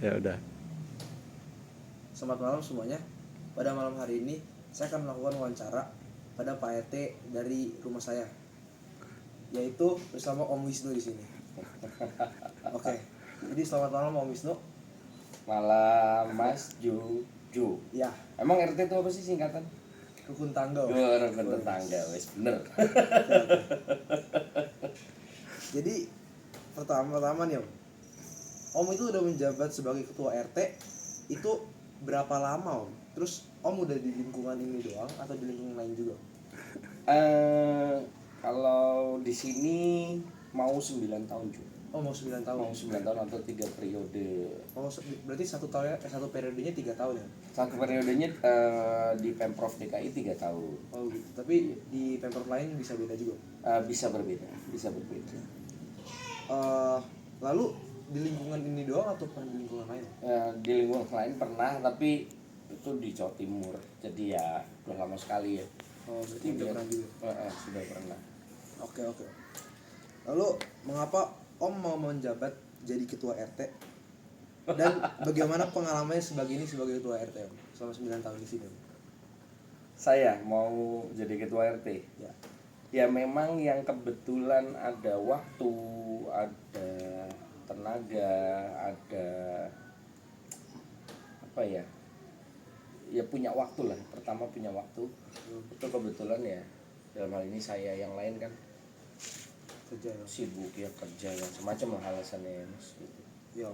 Ya udah. Selamat malam semuanya. Pada malam hari ini saya akan melakukan wawancara pada Pak RT dari rumah saya, yaitu bersama Om Wisnu di sini. Oke. Jadi selamat malam Om Wisnu. Malam Mas Juju. Ya, Emang RT itu apa sih singkatan? rukun tangga. Om. Rukun tetangga, wes bener. Oke. Jadi pertama nih Om. Om itu udah menjabat sebagai ketua RT itu berapa lama Om? Terus Om udah di lingkungan ini doang atau di lingkungan lain juga? Kalau di sini mau 9 tahun juga. Oh, mau 9 tahun. Mau 9 tahun atau 3 periode. Oh, berarti satu periodenya 3 tahun ya? Satu periodenya di Pemprov DKI 3 tahun. Oh gitu. Tapi di Pemprov lain bisa beda juga. Bisa berbeda. Lalu di lingkungan ini doang atau pernah di lingkungan lain? Di lingkungan lain pernah, tapi itu di Jawa Timur. Jadi ya udah lama sekali ya. Oh, berarti udah pernah juga. Sudah pernah. Oke. Lalu mengapa Om mau menjabat jadi ketua RT? Dan bagaimana pengalamannya sebagai ketua RT Om? Selama 9 tahun di sini Om? Saya mau jadi ketua RT. Ya. Ya memang yang kebetulan ada waktu, ada tenaga, ada apa ya? Ya punya waktu lah. Pertama punya waktu. Itu kebetulan ya. Dalam hal ini saya, yang lain kan Kerja ya. sibuk ya, kerja dan semacam lah alasannya Mas gitu. Ya.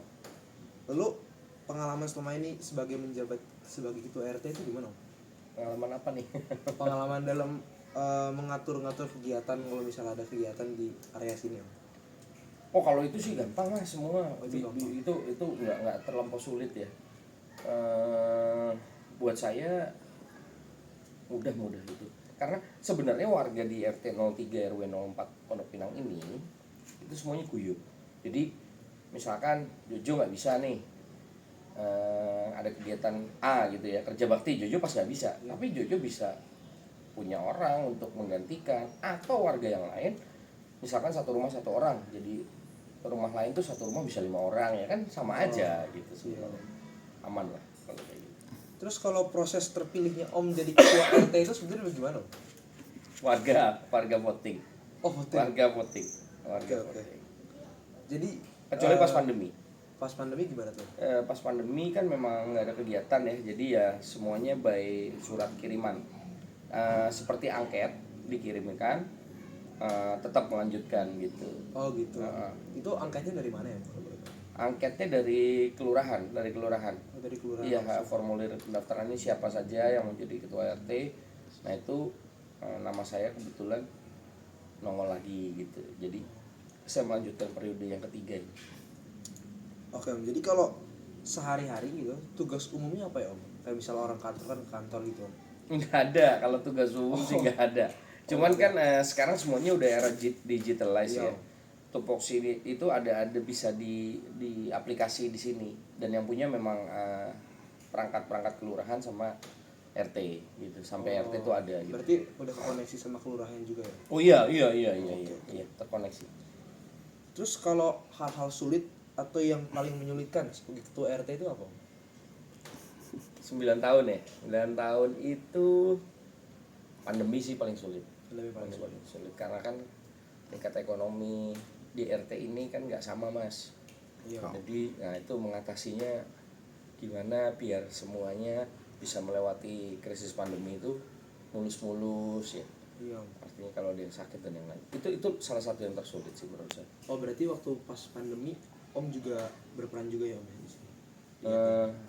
Lalu pengalaman selama ini sebagai menjabat sebagai ketua RT itu gimana Om? Pengalaman apa nih? Pengalaman dalam mengatur-ngatur kegiatan kalau misalnya ada kegiatan di area sini Om. Oh kalau itu sih gampang lah semua. Itu gampang. Itu nggak terlampau sulit ya. Buat saya mudah gitu. Karena sebenarnya warga di RT 03 RW 04 Pondok Pinang ini itu semuanya guyup. Jadi misalkan Jojo nggak bisa nih, ada kegiatan A gitu ya, kerja bakti, Jojo pas nggak bisa. Tapi Jojo bisa punya orang untuk menggantikan, atau warga yang lain misalkan satu rumah satu orang, jadi rumah lain tuh satu rumah bisa 5 orang ya kan, sama aja gitu sebenarnya. Aman lah kalau kayak gitu. Terus kalau proses terpilihnya Om jadi ketua RT itu sebenarnya bagaimana Om? Warga voting. Oh, voting. Warga voting. Oke. Jadi Kecuali pas pandemi. Pas pandemi gimana tuh? Pas pandemi kan memang nggak ada kegiatan ya, jadi ya semuanya by surat kiriman. Seperti angket dikirimkan, tetap melanjutkan gitu. Oh gitu. Itu angkatnya dari mana ya? Angketnya dari kelurahan. Oh, dari kelurahan. Iya, formulir pendaftarannya siapa saja yang mau jadi ketua RT. Nah itu nama saya kebetulan nongol lagi gitu. Jadi saya melanjutkan periode yang ketiga ini. Oke Om, jadi kalau sehari-hari gitu tugas umumnya apa ya Om? Kayak misalnya orang kantor kan ke kantor gitu Om. Nggak ada, kalau tugas umum sih nggak ada. Cuman kan sekarang semuanya udah era digitalize ya. Tupoksi itu ada bisa di aplikasi di sini, dan yang punya memang perangkat kelurahan sama RT gitu. Sampai RT itu ada gitu. Berarti udah koneksi sama kelurahan juga ya? Oh iya, terkoneksi. Terus kalau hal-hal sulit atau yang paling menyulitkan sebagai ketua RT itu apa Om? 9 tahun ya. 9 tahun itu pandemi sih paling sulit. Lebih paling Sulit karena kan tingkat ekonomi di RT ini kan nggak sama Mas. Iya. Jadi nah itu mengatasinya gimana biar semuanya bisa melewati krisis pandemi itu mulus ya. Iya. Artinya kalau ada yang sakit dan yang lain, itu salah satu yang tersulit sih menurut saya. Oh berarti waktu pas pandemi Om juga berperan juga ya Om di sini?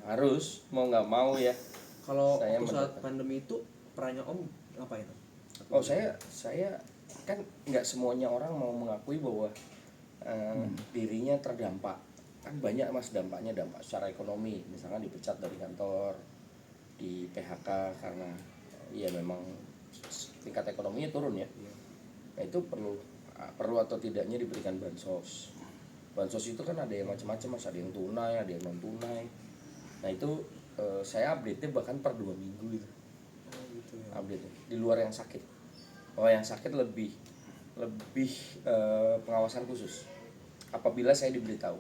Harus mau nggak mau ya. Kalau waktu saat pandemi itu perannya Om ngapain Om? Oh saya kan nggak semuanya orang mau mengakui bahwa dirinya terdampak. Kan banyak Mas dampaknya, dampak secara ekonomi, misalkan dipecat dari kantor, di PHK karena ya memang tingkat ekonominya turun ya. Nah itu perlu atau tidaknya diberikan bansos. Bansos itu kan ada yang macam-macam Mas, ada yang tunai, ada yang non tunai. Nah itu saya update-nya bahkan per 2 minggu gitu. Oh gitu ya. Update di luar yang sakit. Yang sakit lebih pengawasan khusus apabila saya diberitahu.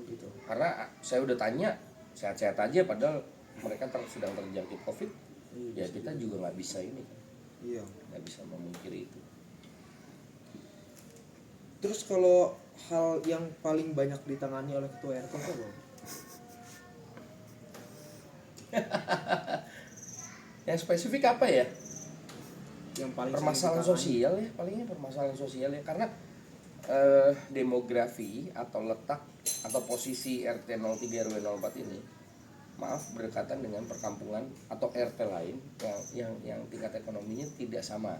gitu. Karena saya udah tanya sehat-sehat aja, padahal mereka sedang terjangkit COVID. Ya kita juga nggak bisa ini, Iya. nggak bisa memungkiri itu. Terus kalau hal yang paling banyak ditangani oleh ketua RT itu apa? Yang spesifik apa ya? Yang paling Permasalahan sering ditangani? sosial ya, palingnya permasalahan sosial ya, karena demografi atau letak atau posisi RT 03 RW 04 ini, maaf, berdekatan dengan perkampungan atau RT lain yang tingkat ekonominya tidak sama.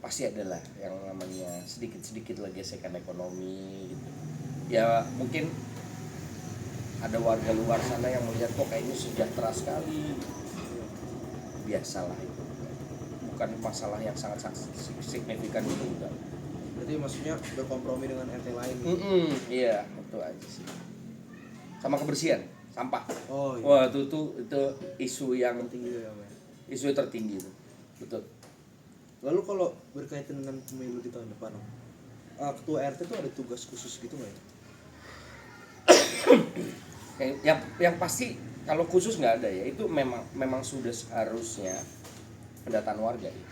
Pasti adalah yang namanya sedikit-sedikit lah gesekan ekonomi gitu. Ya mungkin ada warga luar sana yang melihat kok kayaknya sejahtera sekali. Biasalah itu. Bukan masalah yang sangat signifikan itu enggak. Berarti maksudnya berkompromi dengan RT lain. Iya, itu aja sih. Sama kebersihan, sampah. Oh iya. Wah, itu isu yang Tinggi ya, Om. isu tertinggi itu. Betul. Lalu kalau berkaitan dengan pemilu di tahun depan, Om, ketua RT tuh ada tugas khusus gitu nggak ya? Yang pasti kalau khusus nggak ada ya, itu memang sudah seharusnya pendataan warga ya.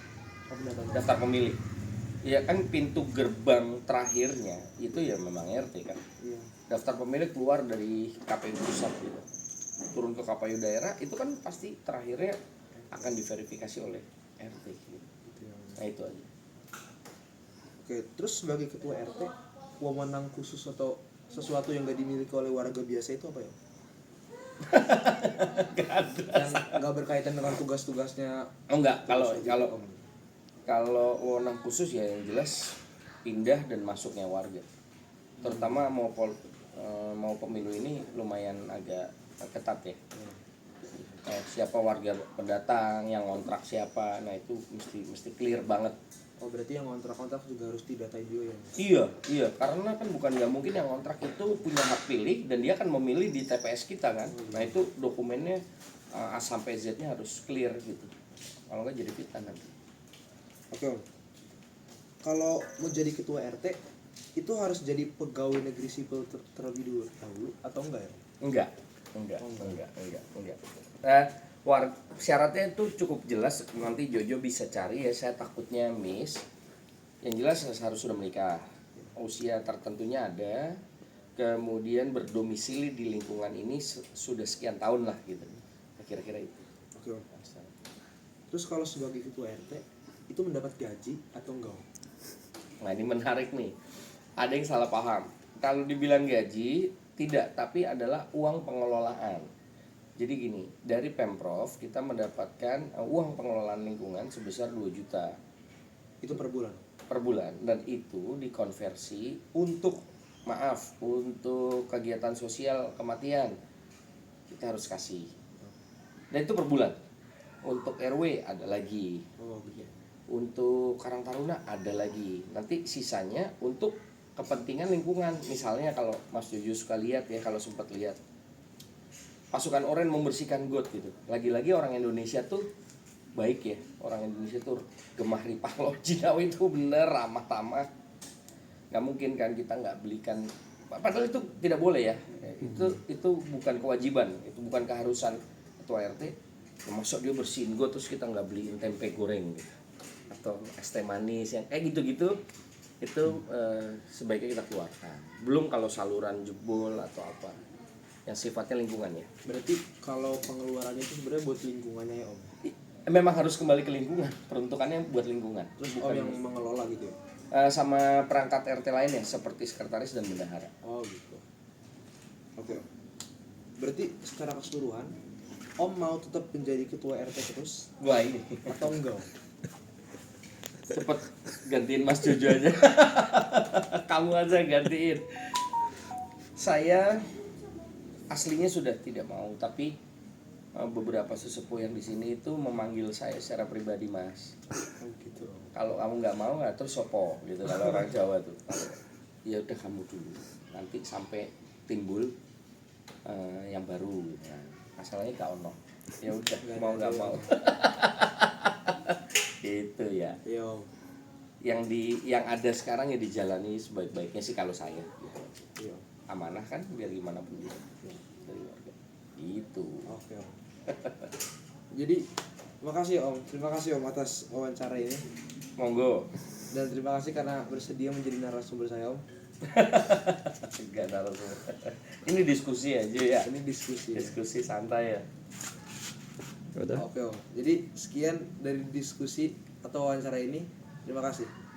Daftar pemilih. Ya kan pintu gerbang terakhirnya itu ya memang RT kan. Iya. Daftar pemilih keluar dari KPU pusat gitu. Turun ke KPU daerah itu kan pasti terakhirnya akan diverifikasi oleh RT gitu. Nah itu aja. Oke, terus sebagai ketua RT, wewenang khusus atau sesuatu yang gak dimiliki oleh warga biasa itu apa ya? Gak ada. Yang nggak berkaitan dengan tugas-tugasnya. Oh enggak, tugas gitu, Om. kalau wewenang khusus ya yang jelas pindah dan masuknya warga. Terutama mau pemilu ini lumayan agak ketat ya. Siapa warga pendatang, yang ngontrak siapa, nah itu mesti clear banget. Oh berarti yang kontrak-kontrak juga harus didatain juga ya? Iya, karena kan bukan nggak mungkin yang kontrak itu punya hak pilih dan dia akan memilih di TPS kita kan. Nah itu dokumennya A sampai Z-nya harus clear gitu. Kalau nggak jadi fitnah nanti. Oke, Om. Kalau mau jadi ketua RT itu harus jadi pegawai negeri sipil terlebih dahulu atau enggak ya? Enggak. Syaratnya itu cukup jelas, nanti Jojo bisa cari ya, saya takutnya miss. Yang jelas harus sudah menikah, usia tertentunya ada, kemudian berdomisili di lingkungan ini sudah sekian tahun lah gitu, kira-kira itu. Oke, Om. Terus kalau sebagai ketua RT itu mendapat gaji atau enggak, Om? Nah ini menarik nih, ada yang salah paham. Kalau dibilang gaji, tidak, tapi adalah uang pengelolaan. Jadi gini, dari Pemprov kita mendapatkan uang pengelolaan lingkungan sebesar 2 juta. Itu per bulan? Per bulan, dan itu dikonversi untuk kegiatan sosial kematian. Kita harus kasih. Dan itu per bulan. Untuk RW ada lagi. Oh gitu. Untuk Karang Taruna ada lagi. Nanti sisanya untuk kepentingan lingkungan. Misalnya kalau Mas Jojo suka lihat ya, kalau sempat lihat pasukan oranye membersihkan got gitu. Lagi-lagi orang Indonesia tuh baik ya. Orang Indonesia tuh gemah ripah loh. Cinawi itu bener ramah tamah. Nggak mungkin kan kita nggak belikan. Padahal itu tidak boleh ya. Itu bukan kewajiban. Itu bukan keharusan ketua RT. Masuk dia bersihin got terus kita nggak beliin tempe goreng gitu. Atau es teh manis yang kayak gitu-gitu. Itu sebaiknya kita keluarkan. Belum kalau saluran jebol atau apa yang sifatnya lingkungan ya. Berarti kalau pengeluarannya itu sebenarnya buat lingkungannya ya, Om? Memang harus kembali ke lingkungan, peruntukannya buat lingkungan. Terus Om yang mengelola gitu ya? Sama perangkat RT lainnya seperti sekretaris dan bendahara. Oh gitu. Oke. Berarti secara keseluruhan Om mau tetap menjadi ketua RT terus Wah ini atau enggak, Om? cepet gantiin Mas Jojo aja. Kamu aja gantiin. Saya aslinya sudah tidak mau, tapi beberapa sesepuh yang di sini itu memanggil saya secara pribadi Mas. Oh gitu. Kalau kamu nggak mau nggak terus sopo gitu kalau orang Jawa tuh. Ya udah kamu dulu. Nanti sampai timbul yang baru. Nah, masalahnya kak ono. Ya udah mau nggak mau. Gitu ya. Iya, Om. Yang ada sekarang ya dijalani sebaik-baiknya sih kalau saya. Iya. amanah kan biar gimana pun juga dari warga itu. Oke Om. Jadi makasih Om, terima kasih Om atas wawancara ini. Monggo. Dan terima kasih karena bersedia menjadi narasumber saya Om. Enggak narasumber. Ini diskusi aja ya. Ini diskusi. Diskusi santai ya. Udah. Oke Om. Jadi sekian dari diskusi atau wawancara ini. Terima kasih.